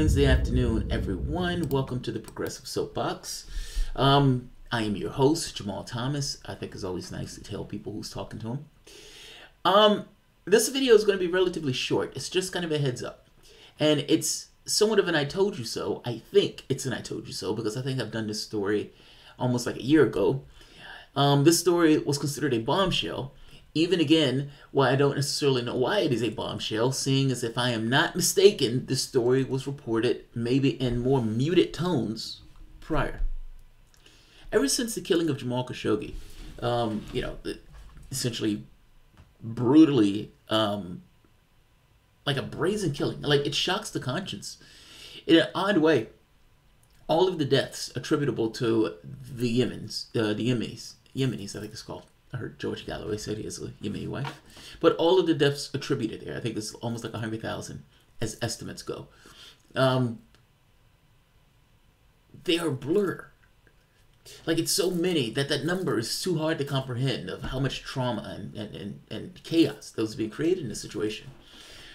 Wednesday afternoon, everyone. Welcome to the Progressive Soapbox. I am your host, Jamarl Thomas. I think it's always nice to tell people who's talking to them. This video is going to be relatively short. It's just kind of a heads up. And it's somewhat of an I told you so. I think it's an I told you so because I think I've done this story almost like a year ago. This story was considered a bombshell. Even again, why I don't necessarily know why it is a bombshell, seeing as if I am not mistaken, this story was reported maybe in more muted tones prior. Ever since the killing of Jamal Khashoggi, essentially brutally, like a brazen killing, like it shocks the conscience. In an odd way, all of the deaths attributable to the Yemenis, I think it's called. I heard George Galloway said he has a Yemeni wife. But all of the deaths attributed there, I think it's almost like 100,000 as estimates go. They are blur. Like it's so many that number is too hard to comprehend of how much trauma and chaos that was being created in this situation.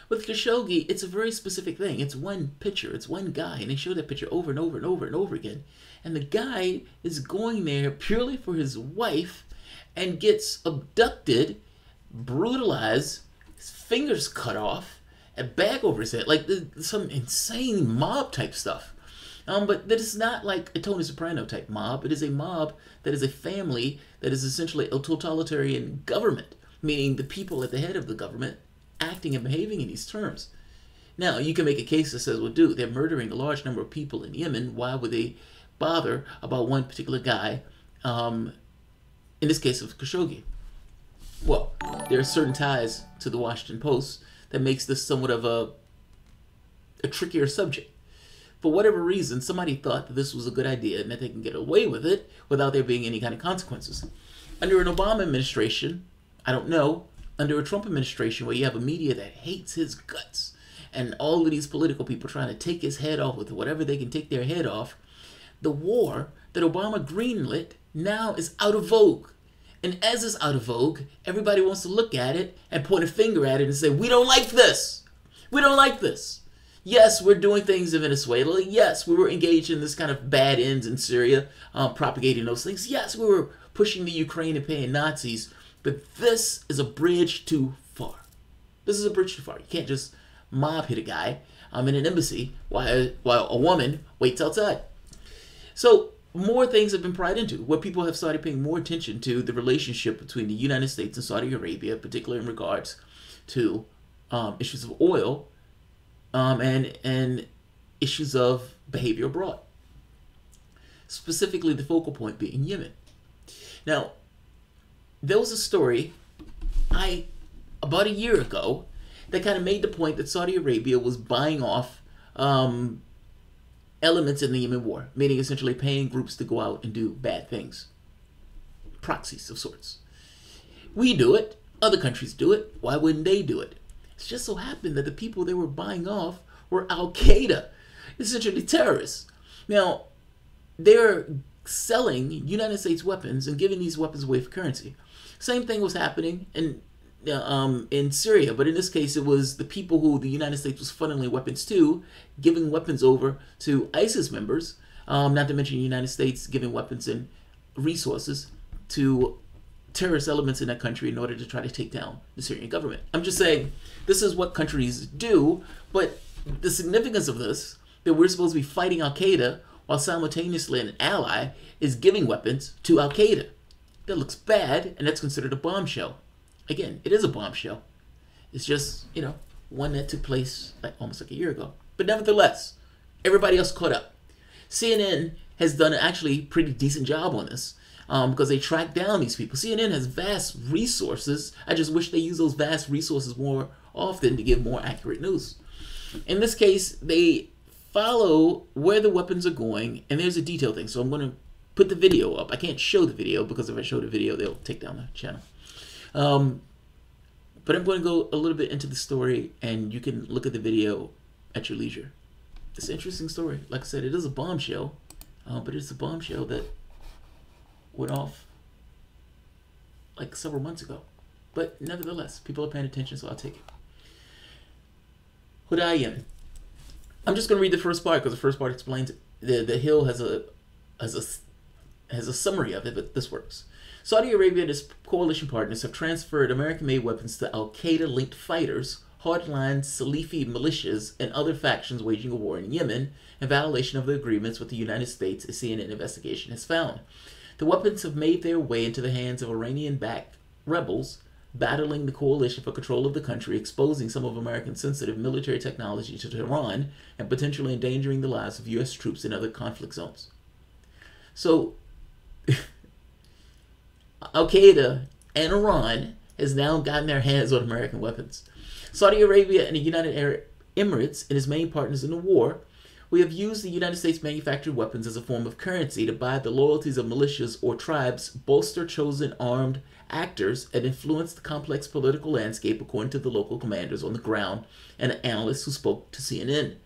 With Khashoggi, it's a very specific thing. It's one picture. It's one guy. And they show that picture over and over and over and over again. And the guy is going there purely for his wife and gets abducted, brutalized, his fingers cut off, a bag over his head, like some insane mob type stuff. But that is not like a Tony Soprano type mob. It is a mob that is a family that is essentially a totalitarian government, meaning the people at the head of the government acting and behaving in these terms. Now, you can make a case that says, well, dude, they're murdering a large number of people in Yemen. Why would they bother about one particular guy? In this case of Khashoggi. Well, there are certain ties to the Washington Post that makes this somewhat of a trickier subject. For whatever reason, somebody thought that this was a good idea and that they can get away with it without there being any kind of consequences. Under an Obama administration, I don't know, under a Trump administration where you have a media that hates his guts and all of these political people trying to take his head off with whatever they can take their head off, the war that Obama greenlit now is out of vogue. And as it's out of vogue, everybody wants to look at it and point a finger at it and say, we don't like this. We don't like this. Yes, we're doing things in Venezuela. Yes, we were engaged in this kind of bad ends in Syria, propagating those things. Yes, we were pushing the Ukraine and paying Nazis. But this is a bridge too far. This is a bridge too far. You can't just mob hit a guy in an embassy while a woman waits outside. So more things have been pried into, where people have started paying more attention to the relationship between the United States and Saudi Arabia, particularly in regards to issues of oil and issues of behavior abroad. Specifically, the focal point being Yemen. Now, there was a story about a year ago that kind of made the point that Saudi Arabia was buying off elements in the Yemen war, meaning essentially paying groups to go out and do bad things. Proxies of sorts. We do it. Other countries do it. Why wouldn't they do it? It just so happened that the people they were buying off were Al-Qaeda, essentially terrorists. Now, they're selling United States weapons and giving these weapons away for currency. Same thing was happening in Syria, but in this case it was the people who the United States was funneling weapons to, giving weapons over to ISIS members, not to mention the United States giving weapons and resources to terrorist elements in that country in order to try to take down the Syrian government. I'm just saying, this is what countries do, but the significance of this, that we're supposed to be fighting Al-Qaeda while simultaneously an ally is giving weapons to Al-Qaeda. That looks bad, and that's considered a bombshell. Again, it is a bombshell. It's just, one that took place almost like a year ago. But nevertheless, everybody else caught up. CNN has done an actually pretty decent job on this because they track down these people. CNN has vast resources. I just wish they use those vast resources more often to give more accurate news. In this case, they follow where the weapons are going, and there's a detail thing. So I'm going to put the video up. I can't show the video because if I show the video, they'll take down the channel. But I'm going to go a little bit into the story, and you can look at the video at your leisure. It's an interesting story. Like I said, it is a bombshell, but it's a bombshell that went off like several months ago. But nevertheless, people are paying attention, so I'll take it. Huda Yemen. I'm just going to read the first part because the first part explains it. The Hill has a summary of it, but this works. Saudi Arabia and its coalition partners have transferred American-made weapons to Al-Qaeda-linked fighters, hardline Salafi militias, and other factions waging a war in Yemen, in violation of the agreements with the United States, a CNN investigation has found. The weapons have made their way into the hands of Iranian-backed rebels battling the coalition for control of the country, exposing some of American sensitive military technology to Tehran and potentially endangering the lives of U.S. troops in other conflict zones. So, Al-Qaeda and Iran has now gotten their hands on American weapons. Saudi Arabia and the United Arab Emirates and its main partners in the war, we have used the United States manufactured weapons as a form of currency to buy the loyalties of militias or tribes, bolster chosen armed actors, and influence the complex political landscape, according to the local commanders on the ground and analysts who spoke to CNN.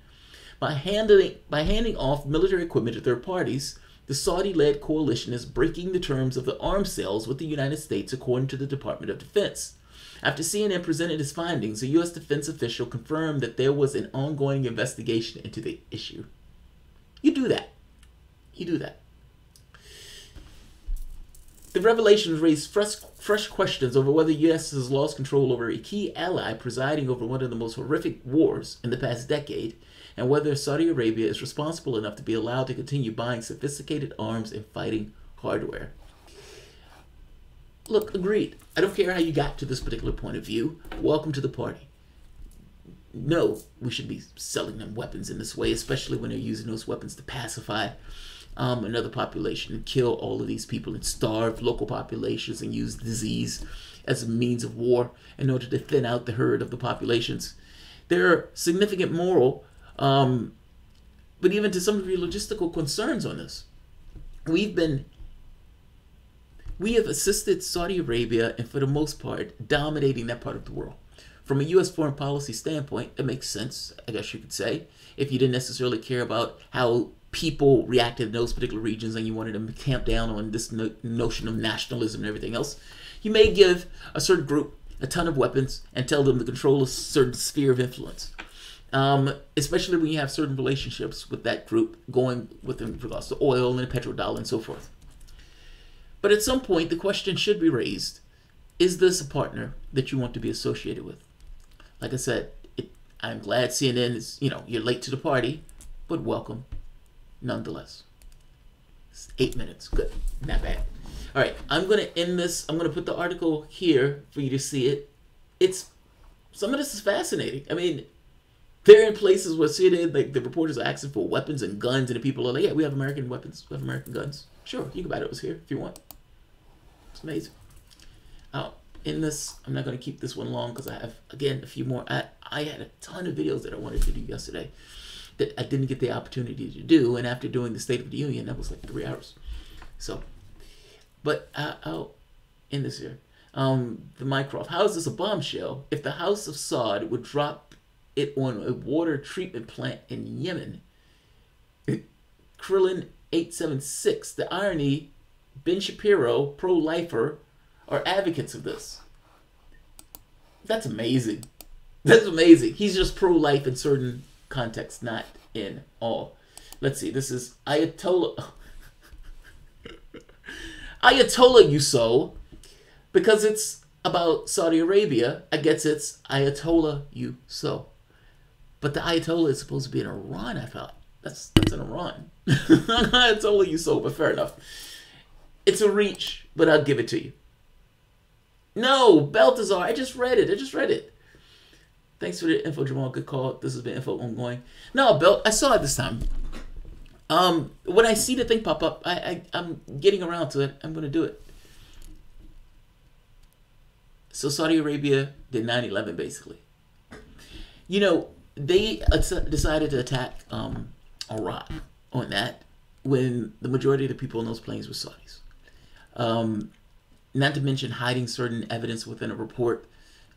By handing off military equipment to third parties, the Saudi-led coalition is breaking the terms of the arms sales with the United States, according to the Department of Defense. After CNN presented its findings, a U.S. defense official confirmed that there was an ongoing investigation into the issue. You do that. You do that. The revelations raised fresh questions over whether the U.S. has lost control over a key ally presiding over one of the most horrific wars in the past decade, and whether Saudi Arabia is responsible enough to be allowed to continue buying sophisticated arms and fighting hardware. Look, agreed. I don't care how you got to this particular point of view. Welcome to the party. No, we should be selling them weapons in this way, especially when they're using those weapons to pacify another population and kill all of these people and starve local populations and use disease as a means of war in order to thin out the herd of the populations. There are significant moral, but even to some degree logistical concerns on this. We have assisted Saudi Arabia and for the most part dominating that part of the world. From a U.S. foreign policy standpoint, it makes sense, I guess you could say, if you didn't necessarily care about how people reacted in those particular regions and you wanted to tamp down on this notion of nationalism and everything else. You may give a certain group a ton of weapons and tell them to control a certain sphere of influence. Especially when you have certain relationships with that group going with regards to oil and the petrodollar and so forth. But at some point, the question should be raised, is this a partner that you want to be associated with? Like I said, I'm glad CNN is, you're late to the party, but welcome nonetheless. It's 8 minutes. Good. Not bad. All right. I'm going to end this. I'm going to put the article here for you to see it. Some of this is fascinating. I mean, they're in places where CNN, like the reporters are asking for weapons and guns, and the people are like, yeah, we have American weapons. We have American guns. Sure, you can buy those here if you want. It's amazing. In this, I'm not going to keep this one long because I have, again, a few more. I had a ton of videos that I wanted to do yesterday that I didn't get the opportunity to do, and after doing the State of the Union, that was like 3 hours. So, but I'll end this here. The Mycroft. How is this a bombshell? If the House of Saud would drop it on a water treatment plant in Yemen. Krillin 876. The irony, Ben Shapiro, pro-lifer, are advocates of this. That's amazing. That's amazing. He's just pro-life in certain contexts, not in all. Let's see. This is Ayatollah. Ayatollah Yuso. Because it's about Saudi Arabia, I guess it's Ayatollah Yuso. But the Ayatollah is supposed to be in Iran, I thought. That's in Iran. Ayatollah Yuso, but fair enough. It's a reach, but I'll give it to you. No, Baltazar, I just read it. Thanks for the info, Jamal. Good call. This has been info ongoing. No, I saw it this time. When I see the thing pop up, I'm getting around to it. I'm going to do it. So Saudi Arabia did 9/11, basically. They decided to attack Iraq on that when the majority of the people in those planes were Saudis. Not to mention hiding certain evidence within a report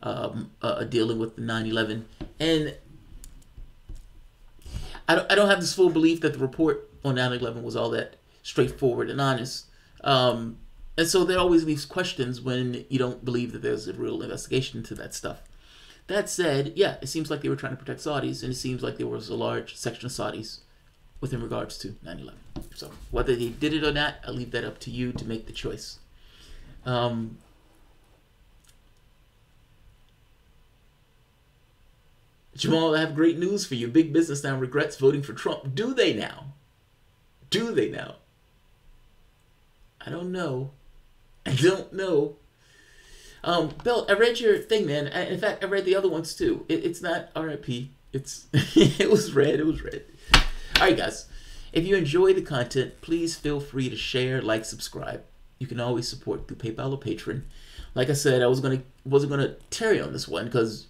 dealing with the 9/11. And I don't have this full belief that the report on 9/11 was all that straightforward and honest. And so there always leaves questions when you don't believe that there's a real investigation into that stuff. That said, yeah, it seems like they were trying to protect Saudis, and it seems like there was a large section of Saudis within regards to 9/11. So whether they did it or not, I'll leave that up to you to make the choice. Jamal, I have great news for you. Big business now regrets voting for Trump. Do they now? Do they now? I don't know. I don't know. Bill, I read your thing, man. In fact, I read the other ones too. It's not RIP. It's it was read. It was read. All right, guys. If you enjoy the content, please feel free to share, like, subscribe. You can always support through PayPal or Patreon. Like I said, I wasn't gonna tarry on this one because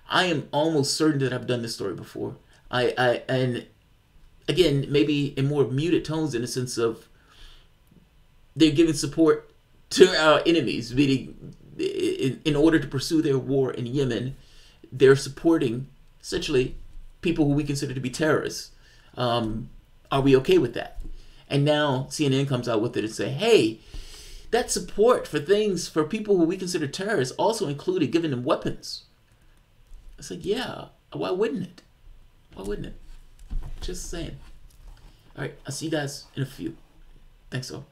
I am almost certain that I've done this story before. And again, maybe in more muted tones, in the sense of they're giving support to our enemies, meaning in order to pursue their war in Yemen, they're supporting essentially people who we consider to be terrorists. Are we okay with that? And now CNN comes out with it and say, hey, that support for people who we consider terrorists also included giving them weapons. It's like, yeah, why wouldn't it? Why wouldn't it? Just saying. All right, I'll see you guys in a few. Thanks all.